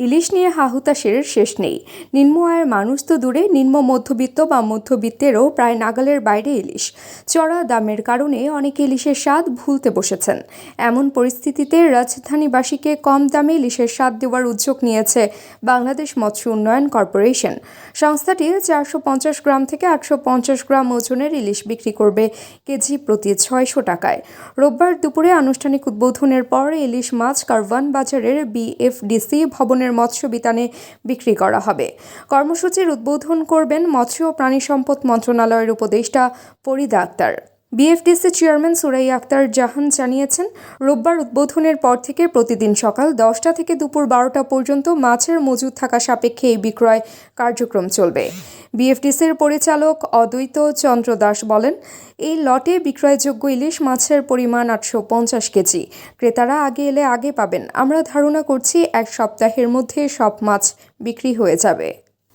ইলিশ নিয়ে হাহুতাশের শেষ নেই। নিম্ন আয়ের মানুষ তো দূরে, নিম্ন মধ্যবিত্ত বা মধ্যবিত্তেরও প্রায় নাগালের বাইরে ইলিশ। চড়া দামের কারণে অনেকে ইলিশের স্বাদ ভুলতে বসেছেন। এমন পরিস্থিতিতে রাজধানীবাসীকে কম দামে ইলিশের স্বাদ দেওয়ার উদ্যোগ নিয়েছে বাংলাদেশ মৎস্য উন্নয়ন কর্পোরেশন। সংস্থাটি 450 গ্রাম থেকে 850 গ্রাম ওজনের ইলিশ বিক্রি করবে কেজি প্রতি 600 টাকায়। রোববার দুপুরে আনুষ্ঠানিক উদ্বোধনের পর ইলিশ মাছ কারওয়ান বাজারের বিএফডিসি ভবনের মৎস্য বিতানে বিক্রি করা হবে। কর্মসূচির উদ্বোধন করবেন মৎস্য ও প্রাণী সম্পদ মন্ত্রণালয়ের উপদেষ্টা ফরিদা আক্তার। বিএফডিসি চেয়ারম্যান সুরাইয়া আক্তার জাহান জানিয়েছেন, রোববার উদ্বোধনের পর থেকে প্রতিদিন সকাল 10টা থেকে দুপুর 12টা পর্যন্ত মাছের মজুদ থাকা সাপেক্ষে এই বিক্রয় কার্যক্রম চলবে। বিএফডিসির পরিচালক অদ্বৈত চন্দ্র দাস বলেন, এই লটে বিক্রয়যোগ্য ইলিশ মাছের পরিমাণ 850 কেজি। ক্রেতারা আগে এলে আগে পাবেন। আমরা ধারণা করছি 1 সপ্তাহের মধ্যে সব মাছ বিক্রি হয়ে যাবে।